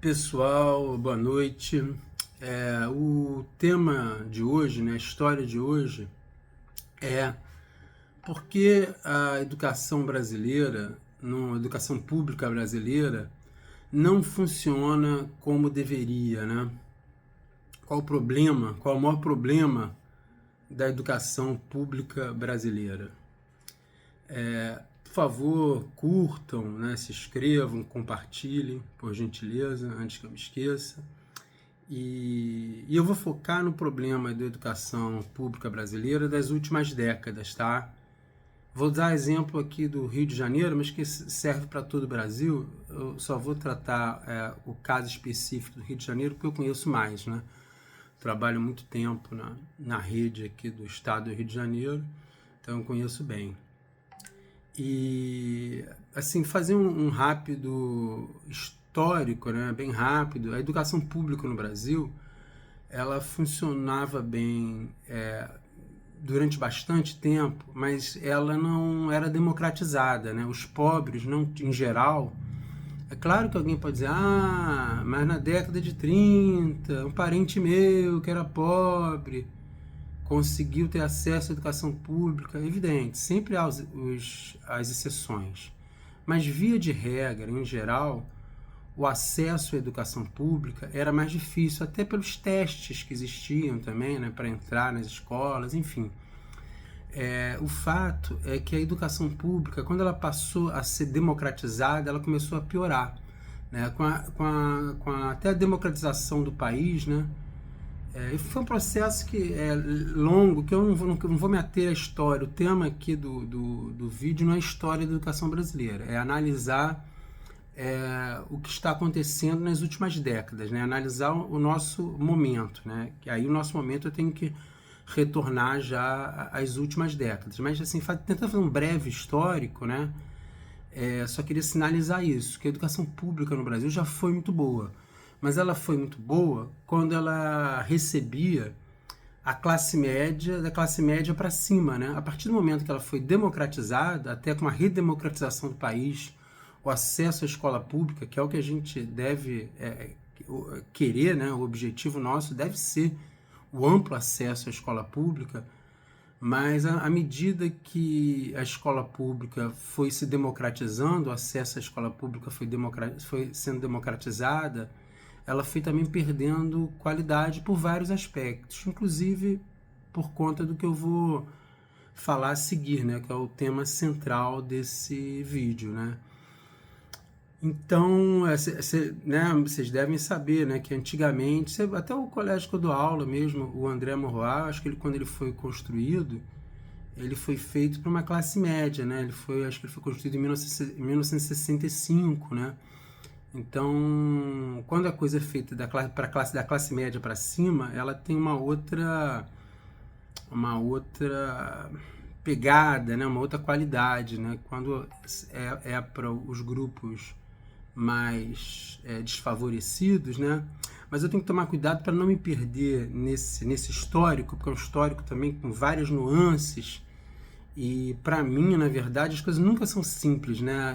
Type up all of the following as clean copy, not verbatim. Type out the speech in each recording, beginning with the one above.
Pessoal, boa noite. O tema de hoje, né, a história de hoje é por que a educação brasileira, a educação pública brasileira, não funciona como deveria, né? Qual o problema, qual o maior problema da educação pública brasileira? Por favor, curtam, né, se inscrevam, compartilhem, por gentileza, antes que eu me esqueça. E eu vou focar no problema da educação pública brasileira das últimas décadas, tá? Vou dar exemplo aqui do Rio de Janeiro, mas que serve para todo o Brasil. Eu só vou tratar o caso específico do Rio de Janeiro porque eu conheço mais, né? Trabalho muito tempo na rede aqui do estado do Rio de Janeiro, então eu conheço bem. E, assim, fazer um rápido histórico, né? Bem rápido. A educação pública no Brasil ela funcionava bem durante bastante tempo, mas ela não era democratizada, né? Os pobres, não, em geral, é claro que alguém pode dizer, mas na década de 30, um parente meu que era pobre conseguiu ter acesso à educação pública, evidente, sempre há as exceções. Mas via de regra, em geral, o acesso à educação pública era mais difícil, até pelos testes que existiam também, né, para entrar nas escolas, enfim. O fato é que a educação pública, quando ela passou a ser democratizada, ela começou a piorar. Né? Até a democratização do país, né? Foi um processo que é longo, que eu não vou me ater à história. O tema aqui do vídeo não é a história da educação brasileira, é analisar o que está acontecendo nas últimas décadas, né? Analisar o nosso momento, né? Que aí o nosso momento eu tenho que retornar já às últimas décadas. Mas assim, tentando fazer um breve histórico, né? Só queria sinalizar isso, que a educação pública no Brasil já foi muito boa, mas ela foi muito boa quando ela recebia a classe média, da classe média para cima, né? A partir do momento que ela foi democratizada, até com a redemocratização do país, o acesso à escola pública, que é o que a gente deve querer, né? O objetivo nosso deve ser o amplo acesso à escola pública, mas à medida que a escola pública foi se democratizando, o acesso à escola pública foi sendo democratizada, ela foi também perdendo qualidade por vários aspectos, inclusive por conta do que eu vou falar a seguir, né, que é o tema central desse vídeo, né? Então, né, vocês devem saber, né, que antigamente, até o colégio que eu dou aula mesmo, o André Maurois, acho que quando ele foi construído, ele foi feito para uma classe média, né? Acho que ele foi construído em 1965, né? Então, quando a coisa é feita da classe média para cima, ela tem uma outra pegada, né? Uma outra qualidade, né? Quando é para os grupos mais desfavorecidos, né? Mas eu tenho que tomar cuidado para não me perder nesse histórico, porque é um histórico também com várias nuances. E para mim, na verdade, as coisas nunca são simples, né?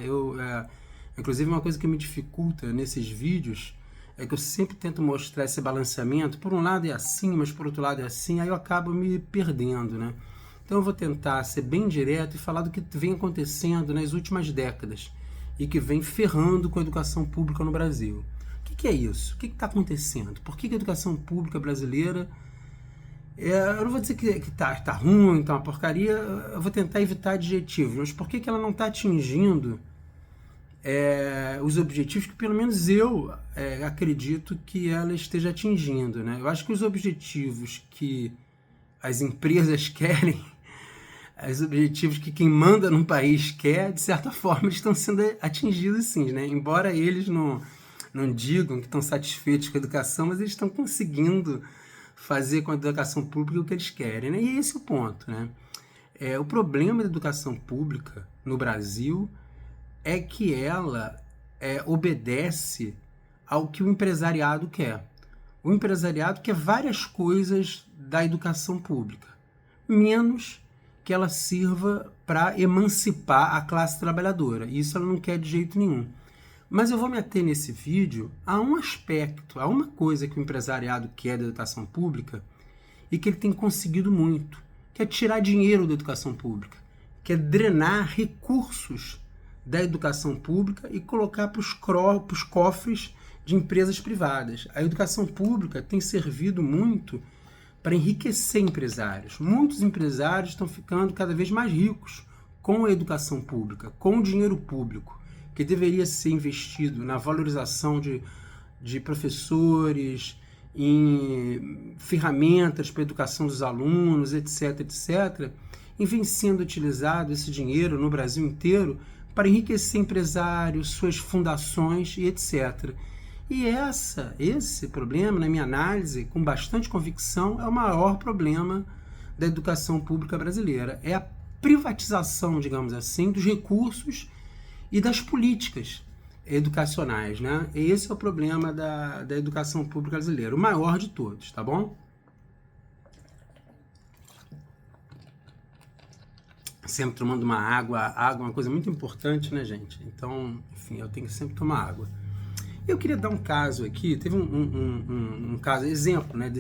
Inclusive, uma coisa que me dificulta nesses vídeos é que eu sempre tento mostrar esse balanceamento. Por um lado é assim, mas por outro lado é assim, aí eu acabo me perdendo, né? Então eu vou tentar ser bem direto e falar do que vem acontecendo nas últimas décadas e que vem ferrando com a educação pública no Brasil. O que é isso? O que está acontecendo? Por que a educação pública brasileira... eu não vou dizer que tá ruim, tá uma porcaria, eu vou tentar evitar adjetivos, mas por que ela não está atingindo os objetivos que pelo menos eu acredito que ela esteja atingindo, né? Eu acho que os objetivos que as empresas querem, os objetivos que quem manda num país quer, de certa forma estão sendo atingidos sim, né? Embora eles não digam que estão satisfeitos com a educação, mas eles estão conseguindo fazer com a educação pública o que eles querem, né? E esse é o ponto, né? O problema da educação pública no Brasil é que ela obedece ao que o empresariado quer. O empresariado quer várias coisas da educação pública, menos que ela sirva para emancipar a classe trabalhadora. Isso ela não quer de jeito nenhum. Mas eu vou me ater nesse vídeo a um aspecto, a uma coisa que o empresariado quer da educação pública e que ele tem conseguido muito, que é tirar dinheiro da educação pública, que é drenar recursos da educação pública e colocar para os cofres de empresas privadas. A educação pública tem servido muito para enriquecer empresários. Muitos empresários estão ficando cada vez mais ricos com a educação pública, com o dinheiro público, que deveria ser investido na valorização de professores, em ferramentas para a educação dos alunos, etc., etc., e vem sendo utilizado esse dinheiro no Brasil inteiro para enriquecer empresários, suas fundações e etc. E esse problema, na minha análise, com bastante convicção, é o maior problema da educação pública brasileira. É a privatização, digamos assim, dos recursos e das políticas educacionais, né? Esse é o problema da educação pública brasileira, o maior de todos, tá bom? Sempre tomando uma água. Água é uma coisa muito importante, né, gente? Então, enfim, eu tenho que sempre tomar água. Eu queria dar um caso aqui, teve um caso, exemplo, né,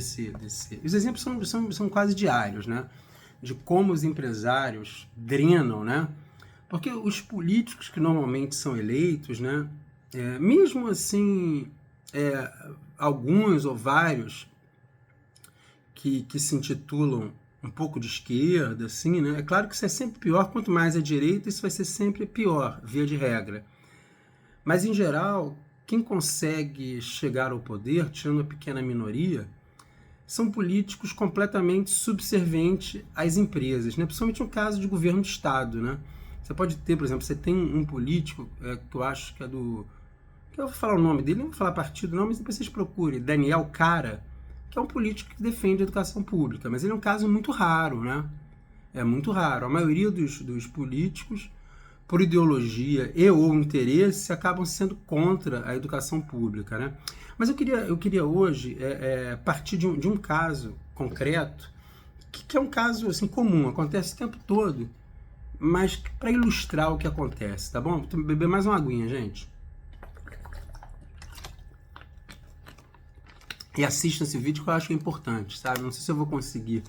os exemplos são quase diários, né, de como os empresários drenam, né, porque os políticos que normalmente são eleitos, né, mesmo assim, alguns ou vários que se intitulam um pouco de esquerda, assim, né, é claro que isso é sempre pior, quanto mais à direita, isso vai ser sempre pior, via de regra. Mas, em geral, quem consegue chegar ao poder, tirando uma pequena minoria, são políticos completamente subservientes às empresas, né? Principalmente no caso de governo de Estado, né? Você pode ter, por exemplo, você tem um político que eu acho que é do... que eu vou falar o nome dele, não vou falar partido não, mas depois vocês procurem, Daniel Cara, que é um político que defende a educação pública, mas ele é um caso muito raro, né? É muito raro. A maioria dos políticos, por ideologia e ou interesse, acabam sendo contra a educação pública, né? Mas eu queria hoje partir de um caso concreto, que é um caso assim, comum, acontece o tempo todo, mas para ilustrar o que acontece, tá bom? Vou beber mais uma aguinha, gente. E assistam esse vídeo que eu acho que é importante, sabe? Não sei se eu vou conseguir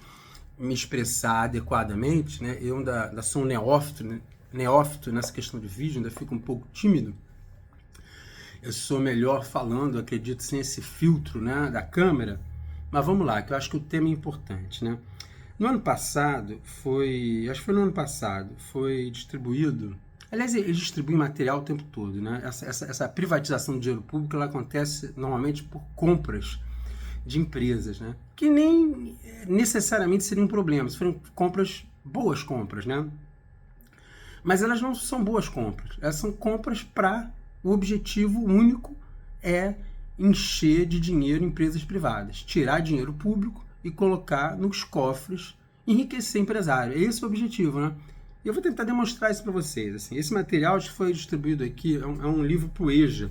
me expressar adequadamente, né? Eu ainda sou um neófito, né? Neófito nessa questão de vídeo, ainda fico um pouco tímido. Eu sou melhor falando, acredito, sem esse filtro, né, da câmera. Mas vamos lá, que eu acho que o tema é importante, né? No ano passado, acho que foi no ano passado, foi distribuído... Aliás, eles distribuem material o tempo todo, né? Essa privatização do dinheiro público, ela acontece normalmente por compras de empresas, né? Que nem necessariamente seria um problema, se forem compras, boas compras, né? Mas elas não são boas compras, elas são compras para o objetivo único é encher de dinheiro empresas privadas, tirar dinheiro público e colocar nos cofres, enriquecer empresário. Esse é o objetivo, né? E eu vou tentar demonstrar isso para vocês. Assim. Esse material que foi distribuído aqui é um livro para o EJA,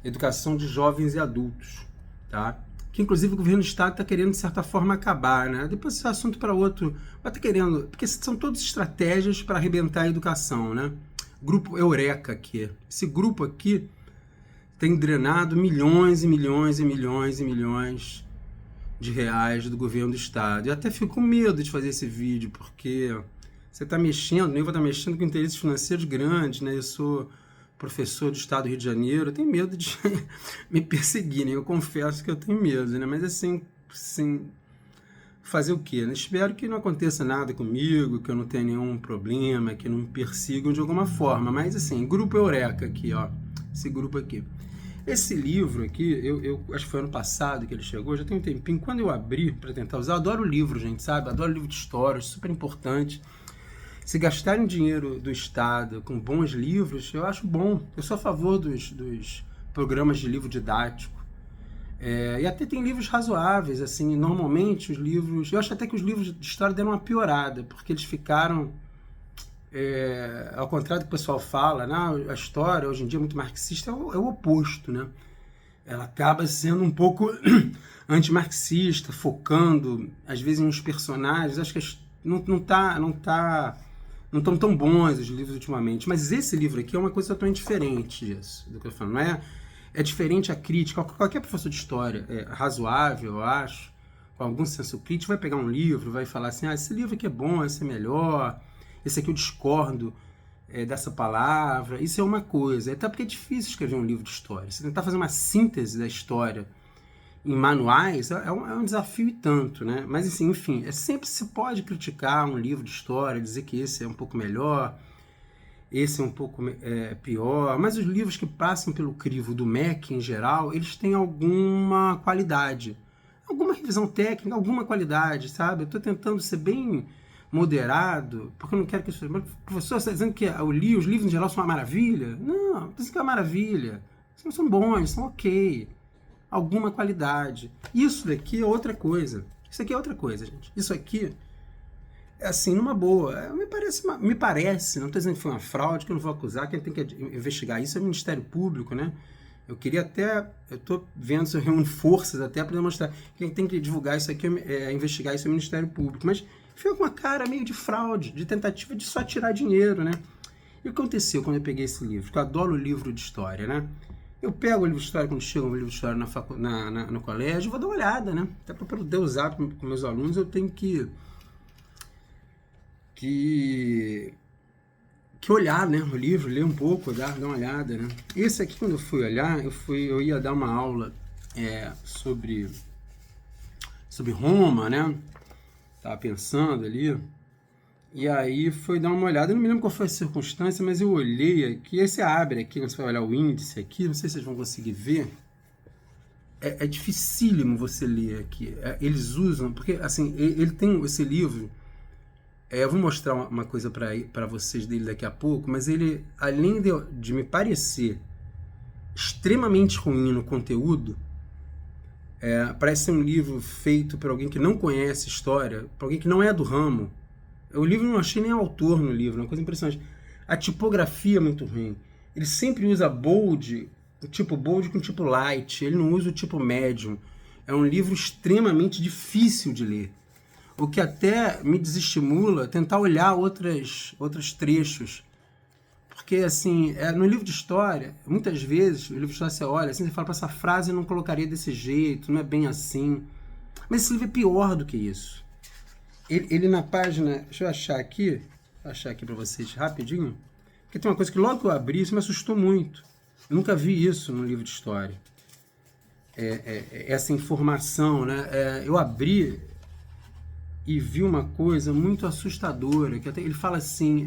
Educação de Jovens e Adultos, tá? Que inclusive o governo do Estado está querendo, de certa forma, acabar, né? Depois esse assunto para outro, vai estar querendo, porque são todas estratégias para arrebentar a educação, né? Grupo Eureka aqui. Esse grupo aqui tem drenado milhões e milhões e milhões e milhões de reais do governo do Estado. E até fico com medo de fazer esse vídeo, porque você está mexendo, eu vou estar mexendo com interesses financeiros grandes, né? Eu sou professor do Estado do Rio de Janeiro, eu tenho medo de me perseguirem, eu confesso que eu tenho medo, né? Mas assim, fazer o quê? Eu espero que não aconteça nada comigo, que eu não tenha nenhum problema, que não me persigam de alguma forma, mas assim, Grupo Eureka aqui, ó, esse grupo aqui. Esse livro aqui, eu acho que foi ano passado que ele chegou, já tem um tempinho, quando eu abri para tentar usar, eu adoro livro, gente, sabe? Adoro livro de história, super importante. Se gastarem dinheiro do Estado com bons livros, eu acho bom. Eu sou a favor dos programas de livro didático. E até tem livros razoáveis, assim, normalmente os livros... Eu acho até que os livros de história deram uma piorada, porque eles ficaram... ao contrário do que o pessoal fala, né, a história hoje em dia é muito marxista, é o oposto, né? Ela acaba sendo um pouco antimarxista, focando, às vezes, nos personagens. Acho que não tá não estão tão bons os livros ultimamente, mas esse livro aqui é uma coisa totalmente diferente disso, do que eu falo, não é? É diferente a crítica. Qualquer professor de história razoável, eu acho, com algum senso crítico, vai pegar um livro, vai falar assim, esse livro aqui é bom, esse é melhor, esse aqui eu discordo dessa palavra. Isso é uma coisa, até porque é difícil escrever um livro de história. Você tentar fazer uma síntese da história em manuais é um desafio e tanto, né? Mas assim, enfim, sempre se pode criticar um livro de história, dizer que esse é um pouco melhor, esse é um pouco pior, mas os livros que passam pelo crivo do MEC em geral, eles têm alguma qualidade, alguma revisão técnica, alguma qualidade, sabe? Eu estou tentando ser bem moderado, porque eu não quero que isso... Mas, professor, você está dizendo que os livros em geral são uma maravilha? Não, não estou dizendo que é uma maravilha. São bons, são ok. Alguma qualidade. Isso daqui é outra coisa. Isso aqui é outra coisa, gente. Isso aqui assim, numa boa, me parece, não estou dizendo que foi uma fraude, que eu não vou acusar, quem tem que investigar isso é o Ministério Público, né? Eu estou vendo se eu reúno forças até para demonstrar que quem tem que divulgar isso aqui, investigar isso é o Ministério Público, mas fica com uma cara meio de fraude, de tentativa de só tirar dinheiro, né? E o que aconteceu quando eu peguei esse livro? Porque eu adoro o livro de história, né? Eu pego o livro de história quando chega um livro de história no colégio, vou dar uma olhada, né? Até para poder usar com meus alunos, eu tenho que olhar, né, o livro, ler um pouco, dar uma olhada, né. Esse aqui, quando eu fui olhar, eu ia dar uma aula sobre Roma, né, tava pensando ali, e aí foi dar uma olhada, eu não me lembro qual foi a circunstância, mas eu olhei aqui, aí você abre aqui, quando você vai olhar o índice aqui, não sei se vocês vão conseguir ver, é dificílimo você ler aqui, eles usam, porque assim, ele tem esse livro. Eu vou mostrar uma coisa para vocês dele daqui a pouco, mas ele, além de me parecer extremamente ruim no conteúdo, parece ser um livro feito por alguém que não conhece história, por alguém que não é do ramo. O livro não achei nem autor no livro, uma coisa impressionante. A tipografia é muito ruim. Ele sempre usa bold, o tipo bold com tipo light, ele não usa o tipo médium. É um livro extremamente difícil de ler. O que até me desestimula tentar olhar outros trechos. Porque, assim, no livro de história, muitas vezes, o livro de história você olha, assim, você fala, essa frase eu não colocaria desse jeito, não é bem assim. Mas esse livro é pior do que isso. Ele na página, deixa eu achar aqui para vocês rapidinho, porque tem uma coisa que logo que eu abri, isso me assustou muito. Eu nunca vi isso no livro de história. Essa informação, né? Eu abri e vi uma coisa muito assustadora, que até ele fala assim,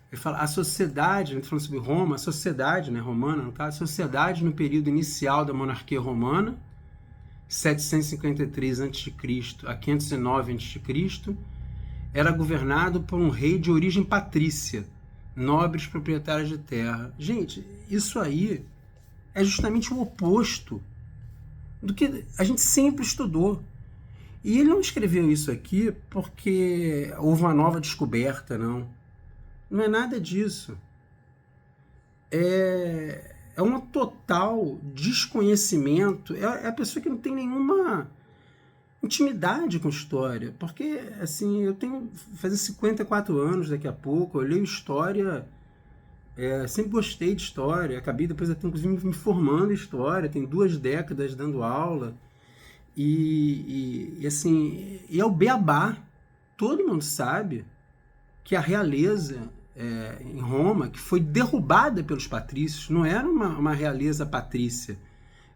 ele fala, a sociedade, ele falando sobre Roma, a sociedade, né, romana, no caso, a sociedade no período inicial da monarquia romana, 753 a.C. a 509 a.C., era governado por um rei de origem patrícia, nobres proprietários de terra. Gente, isso aí é justamente o oposto do que a gente sempre estudou. E ele não escreveu isso aqui porque houve uma nova descoberta, não. Não é nada disso. É um total desconhecimento. É a pessoa que não tem nenhuma intimidade com história. Porque, assim, eu tenho fazer 54 anos daqui a pouco, eu leio história, sempre gostei de história, acabei depois até inclusive me formando em história, tenho 2 décadas dando aula. E assim, é o beabá. Todo mundo sabe que a realeza em Roma, que foi derrubada pelos patrícios, não era uma realeza patrícia,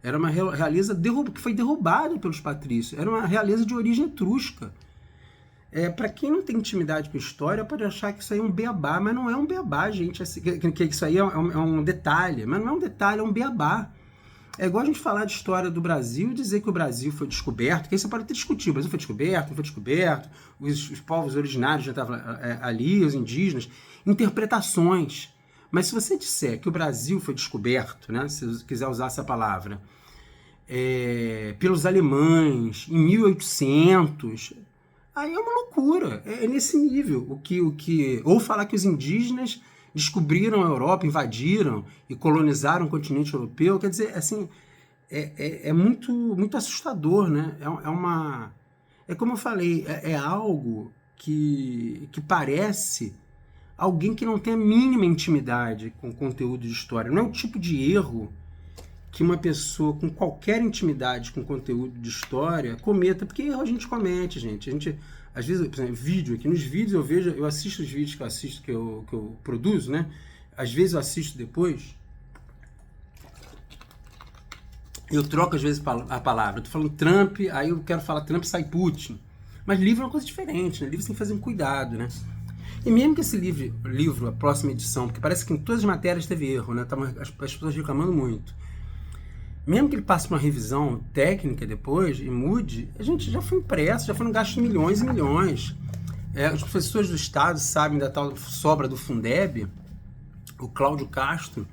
era uma realeza que foi derrubada pelos patrícios, era uma realeza de origem etrusca. Para quem não tem intimidade com a história, pode achar que isso aí é um beabá, mas não é um beabá, gente. Que isso aí é um detalhe, mas não é um detalhe, é um beabá. É igual a gente falar de história do Brasil e dizer que o Brasil foi descoberto, que aí você pode ter discutido, o Brasil foi descoberto, não foi descoberto, os povos originários já estavam ali, os indígenas, interpretações. Mas se você disser que o Brasil foi descoberto, né, se você quiser usar essa palavra, pelos alemães, em 1800, aí é uma loucura, é nesse nível. Ou falar que os indígenas descobriram a Europa, invadiram e colonizaram o continente europeu, quer dizer, assim, é muito, muito assustador, né? É como eu falei, é algo que parece alguém que não tem a mínima intimidade com o conteúdo de história. Não é o tipo de erro que uma pessoa com qualquer intimidade com conteúdo de história cometa, porque erro a gente comete, gente. A gente, às vezes, por exemplo, vídeo aqui, nos vídeos eu assisto os vídeos que eu produzo, né? Às vezes eu assisto depois, eu troco às vezes a palavra. Eu tô falando Trump, aí eu quero falar Trump, sai Putin. Mas livro é uma coisa diferente, né? Livro você tem que fazer um cuidado, né? E mesmo que esse livro, a próxima edição, porque parece que em todas as matérias teve erro, né? As pessoas reclamando muito. Mesmo que ele passe por uma revisão técnica depois e mude, a gente já foi impresso, já foram gastos milhões e milhões. Os professores do Estado sabem da tal sobra do Fundeb. O Cláudio Castro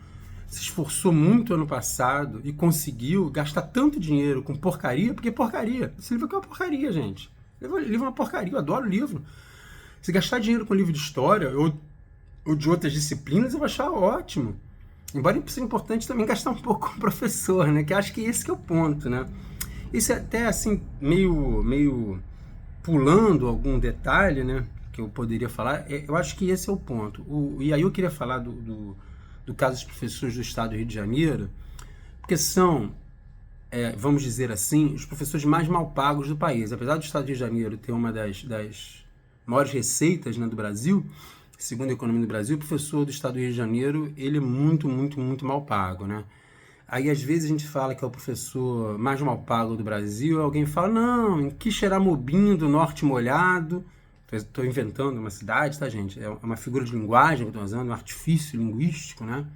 se esforçou muito ano passado e conseguiu gastar tanto dinheiro com porcaria, porque porcaria. Esse livro aqui é uma porcaria, gente. O livro é uma porcaria, eu adoro o livro. Se gastar dinheiro com livro de história ou de outras disciplinas, eu vou achar ótimo. Embora seja importante também gastar um pouco com o professor, né? Que acho que esse que é o ponto, né? Isso é até assim, meio pulando algum detalhe, né? Que eu poderia falar. Eu acho que esse é o ponto. E aí eu queria falar do caso dos professores do Estado do Rio de Janeiro, porque são, vamos dizer assim, os professores mais mal pagos do país. Apesar do Estado do Rio de Janeiro ter uma das maiores receitas, né, do Brasil, segundo a economia do Brasil, o professor do Estado do Rio de Janeiro, ele é muito, muito, muito mal pago, né? Aí, às vezes, a gente fala que é o professor mais mal pago do Brasil, alguém fala, não, em Quixeramobim do Norte Molhado, estou inventando uma cidade, tá, gente? É uma figura de linguagem que eu estou usando, um artifício linguístico, né? Não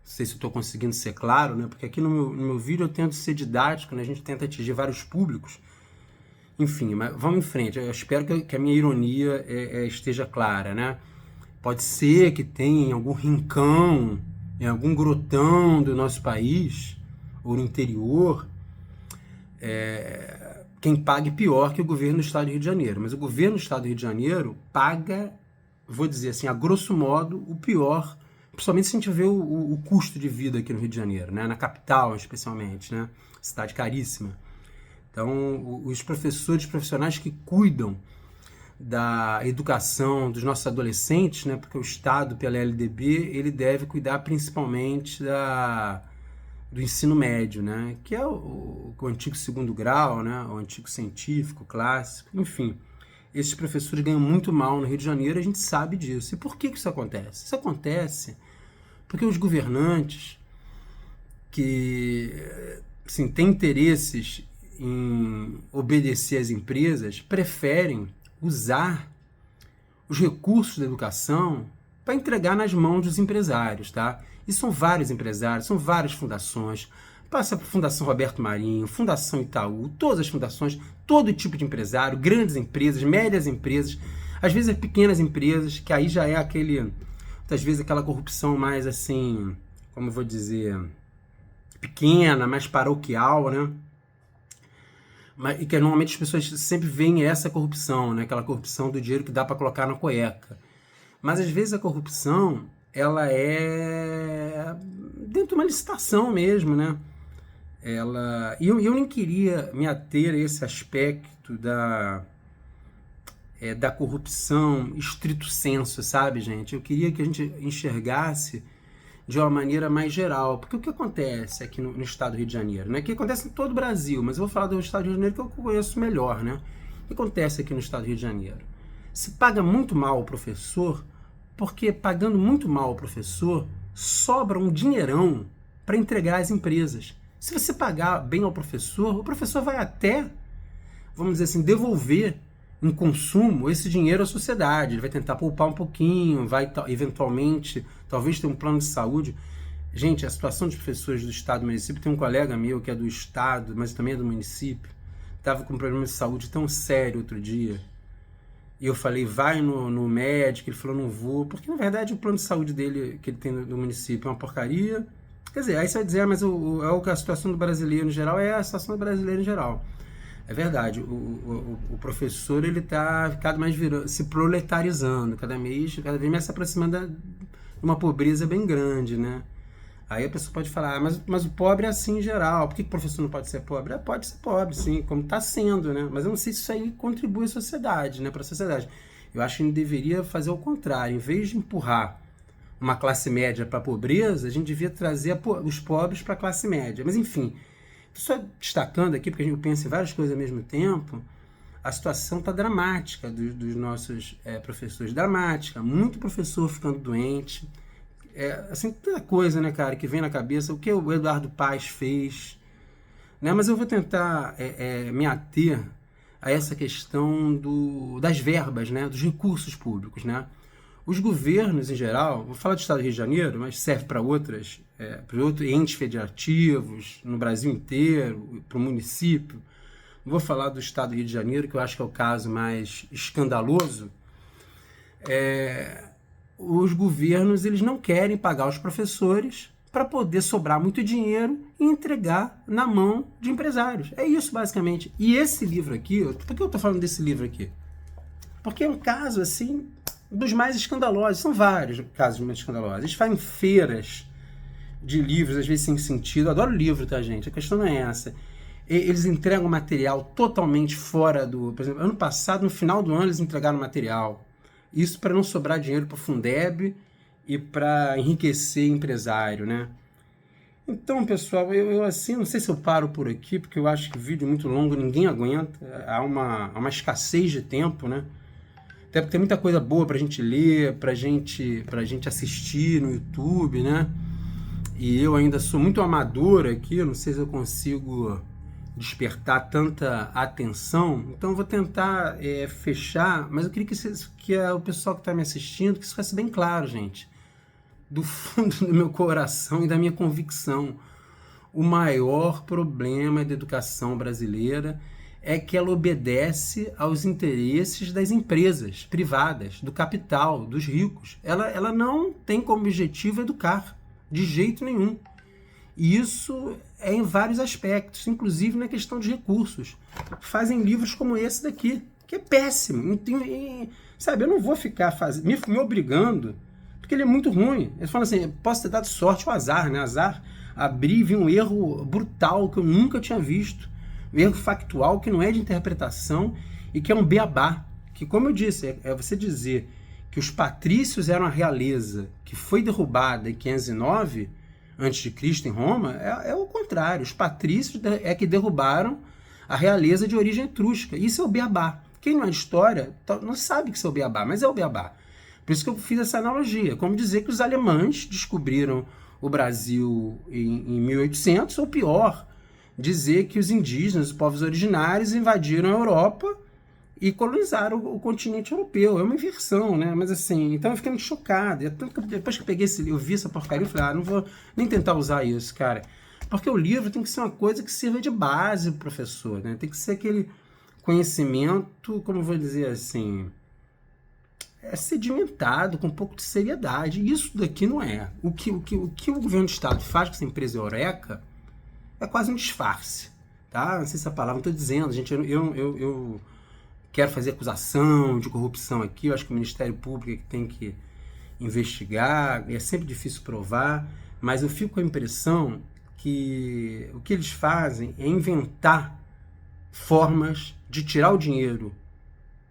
sei se eu estou conseguindo ser claro, né? Porque aqui no meu vídeo eu tento ser didático, né? A gente tenta atingir vários públicos. Enfim, mas vamos em frente. Eu espero que a minha ironia esteja clara, né? Pode ser que tenha em algum rincão, em algum grotão do nosso país, ou no interior, quem pague pior que o governo do Estado do Rio de Janeiro. Mas o governo do Estado do Rio de Janeiro paga, vou dizer assim, a grosso modo, o pior, principalmente se a gente vê o custo de vida aqui no Rio de Janeiro, né? Na capital, especialmente, né? Cidade caríssima. Então, os professores profissionais que cuidam da educação dos nossos adolescentes, né? Porque o Estado, pela LDB, ele deve cuidar principalmente do ensino médio, né? Que é o antigo segundo grau, né? O antigo científico, clássico, enfim. Esses professores ganham muito mal no Rio de Janeiro, a gente sabe disso. E por que isso acontece? Isso acontece porque os governantes que, assim, têm interesses em obedecer às empresas preferem usar os recursos da educação para entregar nas mãos dos empresários, tá? E são vários empresários, são várias fundações, passa por Fundação Roberto Marinho, Fundação Itaú, todas as fundações, todo tipo de empresário, grandes empresas, médias empresas, às vezes pequenas empresas, que aí já é muitas vezes aquela corrupção mais assim, como eu vou dizer, pequena, mais paroquial, né? E que normalmente as pessoas sempre veem essa corrupção, né? Aquela corrupção do dinheiro que dá para colocar na cueca. Mas às vezes a corrupção, ela é dentro de uma licitação mesmo, né? E eu nem queria me ater a esse aspecto da corrupção estrito sensu, sabe, gente? Eu queria que a gente enxergasse de uma maneira mais geral. Porque o que acontece aqui no Estado do Rio de Janeiro, né? O que acontece em todo o Brasil, mas eu vou falar do Estado do Rio de Janeiro que eu conheço melhor, né? O que acontece aqui no Estado do Rio de Janeiro? Se paga muito mal o professor, porque pagando muito mal o professor, sobra um dinheirão para entregar às empresas. Se você pagar bem ao professor, o professor vai até, vamos dizer assim, devolver em consumo esse dinheiro à sociedade. Ele vai tentar poupar um pouquinho, vai eventualmente, talvez ter um plano de saúde. Gente, a situação dos professores do Estado e do município, tem um colega meu que é do Estado, mas também é do município, estava com um problema de saúde tão sério outro dia, e eu falei, vai no médico, ele falou, não vou, porque na verdade o plano de saúde dele, que ele tem no município, é uma porcaria. Quer dizer, aí você vai dizer, mas a situação do brasileiro em geral é a situação do brasileiro em geral. É verdade, o professor, ele está cada mais se proletarizando, cada vez mais se aproximando de uma pobreza bem grande, né? Aí a pessoa pode falar, mas o pobre é assim em geral, por que o professor não pode ser pobre? Pode ser pobre, sim, como está sendo, né? Mas eu não sei se isso aí contribui à sociedade, né? Para a sociedade. Eu acho que a gente deveria fazer o contrário. Em vez de empurrar uma classe média para a pobreza, a gente devia trazer os pobres para a classe média. Mas, enfim, só destacando aqui, porque a gente pensa em várias coisas ao mesmo tempo, a situação está dramática dos nossos professores. Dramática. Muito professor ficando doente. Assim, toda coisa, né, cara, que vem na cabeça. O que o Eduardo Paes fez, né? Mas eu vou tentar me ater a essa questão das verbas, né, dos recursos públicos, né? Os governos, em geral, vou falar do Estado do Rio de Janeiro, mas serve para outros entes federativos, no Brasil inteiro, para o município. Vou falar do Estado do Rio de Janeiro, que eu acho que é o caso mais escandaloso. Os governos, eles não querem pagar os professores para poder sobrar muito dinheiro e entregar na mão de empresários. É isso, basicamente. E esse livro aqui, por que eu estou falando desse livro aqui? Porque é um caso, assim, dos mais escandalosos. São vários casos mais escandalosos. Eles fazem feiras de livros, às vezes sem sentido. Eu adoro livro, tá, gente? A questão não é essa. Eles entregam material totalmente fora do... Por exemplo, ano passado, no final do ano, eles entregaram material. Isso para não sobrar dinheiro para o Fundeb e para enriquecer empresário, né? Então, pessoal, eu assim, não sei se eu paro por aqui, porque eu acho que vídeo muito longo ninguém aguenta. Há uma escassez de tempo, né? Até porque tem muita coisa boa pra gente ler, pra gente assistir no YouTube, né? E eu ainda sou muito amador aqui, eu não sei se eu consigo despertar tanta atenção. Então eu vou tentar fechar, mas eu queria que o pessoal que está me assistindo, que isso fosse bem claro, gente. Do fundo do meu coração e da minha convicção. O maior problema da educação brasileira é que ela obedece aos interesses das empresas privadas, do capital, dos ricos. Ela não tem como objetivo educar, de jeito nenhum. E isso é em vários aspectos, inclusive na questão de recursos. Fazem livros como esse daqui, que é péssimo. Sabe, eu não vou ficar me obrigando, porque ele é muito ruim. Eles falam assim, posso ter dado sorte ou azar, né? Azar, abrir e vi um erro brutal que eu nunca tinha visto. Um erro factual que não é de interpretação e que é um beabá. Que, como eu disse, é você dizer que os patrícios eram a realeza que foi derrubada em 509 antes de Cristo em Roma, é o contrário. Os patrícios é que derrubaram a realeza de origem etrusca. Isso é o beabá. Quem não é de história não sabe que isso é o beabá, mas é o beabá. Por isso que eu fiz essa analogia. Como dizer que os alemães descobriram o Brasil em 1800, ou pior, dizer que os indígenas, os povos originários, invadiram a Europa e colonizaram o continente europeu. É uma inversão, né? Mas assim, então eu fiquei muito chocado. E tanto que depois que eu vi essa porcaria, eu falei, não vou nem tentar usar isso, cara. Porque o livro tem que ser uma coisa que sirva de base pro professor, né? Tem que ser aquele conhecimento, como eu vou dizer assim, sedimentado, com um pouco de seriedade. Isso daqui não é. O que o governo do estado faz com essa empresa Eureka é quase um disfarce, tá? Não sei se a palavra, não estou dizendo, gente, eu quero fazer acusação de corrupção aqui, eu acho que o Ministério Público é que tem que investigar, é sempre difícil provar, mas eu fico com a impressão que o que eles fazem é inventar formas de tirar o dinheiro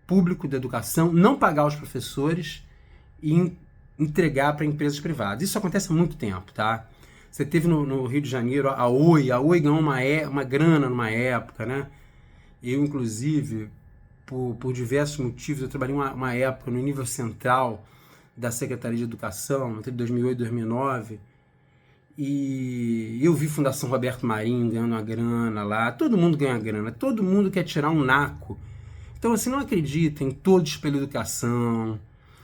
público da educação, não pagar os professores e entregar para empresas privadas. Isso acontece há muito tempo, tá? Você teve no Rio de Janeiro a Oi ganhou uma grana numa época, né? Eu, inclusive, por diversos motivos, eu trabalhei uma época no nível central da Secretaria de Educação, entre 2008 e 2009, e eu vi Fundação Roberto Marinho ganhando uma grana lá, todo mundo ganha grana, todo mundo quer tirar um naco. Então, assim, não acredita em todos pela educação,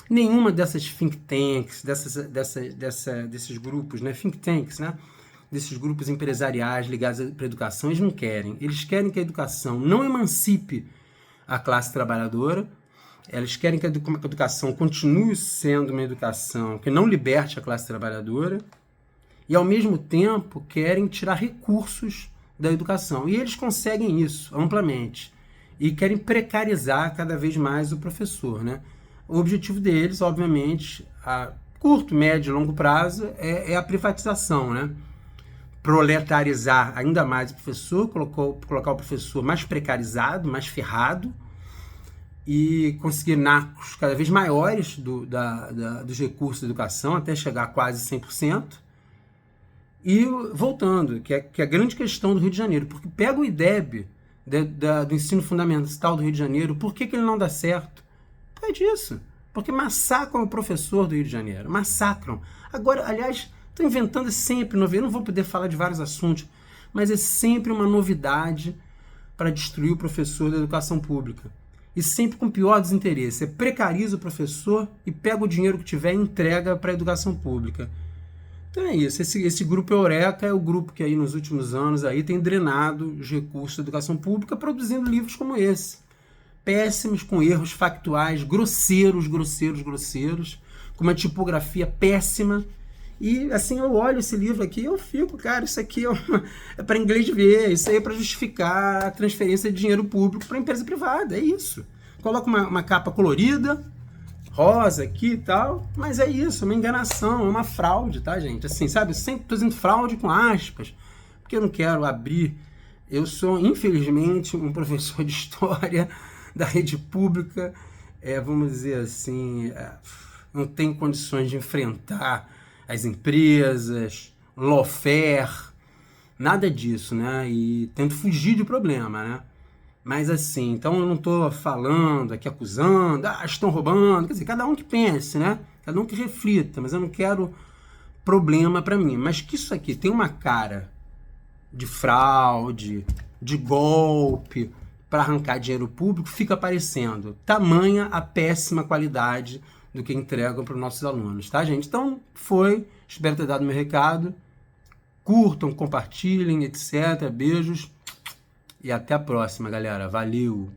nenhuma dessas think tanks, desses grupos, né, think tanks, né, desses grupos empresariais ligados para a educação, eles não querem. Eles querem que a educação não emancipe a classe trabalhadora, eles querem que a educação continue sendo uma educação que não liberte a classe trabalhadora e, ao mesmo tempo, querem tirar recursos da educação. E eles conseguem isso amplamente e querem precarizar cada vez mais o professor, né? O objetivo deles, obviamente, a curto, médio e longo prazo, é a privatização, né? Proletarizar ainda mais o professor, colocar o professor mais precarizado, mais ferrado, e conseguir nacos cada vez maiores dos recursos da educação, até chegar a quase 100%. E voltando, que é a grande questão do Rio de Janeiro, porque pega o IDEB do ensino fundamental do Rio de Janeiro, por que ele não dá certo? Por causa disso. Porque massacram o professor do Rio de Janeiro, massacram. Agora, aliás, estou inventando sempre novidade, eu não vou poder falar de vários assuntos, mas é sempre uma novidade para destruir o professor da educação pública. E sempre com o pior desinteresse. Você precariza o professor e pega o dinheiro que tiver e entrega para a educação pública. Então é isso, esse grupo Eureka é o grupo que aí nos últimos anos aí tem drenado os recursos da educação pública produzindo livros como esse. Péssimos, com erros factuais, grosseiros, com uma tipografia péssima. E assim, eu olho esse livro aqui e eu fico, cara, isso aqui é para inglês ver, isso aí é para justificar a transferência de dinheiro público para empresa privada, é isso. Coloca uma capa colorida, rosa aqui e tal, mas é isso, é uma enganação, é uma fraude, tá, gente? Assim, sabe, eu sempre tô dizendo fraude com aspas, porque eu não quero abrir. Eu sou, infelizmente, um professor de história da rede pública, vamos dizer assim, não tenho condições de enfrentar as empresas, lawfare, nada disso, né? E tento fugir de problema, né? Mas assim, então eu não estou falando aqui, acusando, estão roubando, quer dizer, cada um que pense, né? Cada um que reflita, mas eu não quero problema para mim. Mas que isso aqui tem uma cara de fraude, de golpe, para arrancar dinheiro público, fica aparecendo. Tamanha a péssima qualidade do que entregam para os nossos alunos, tá, gente? Então, espero ter dado meu recado. Curtam, compartilhem, etc. Beijos. E até a próxima, galera. Valeu!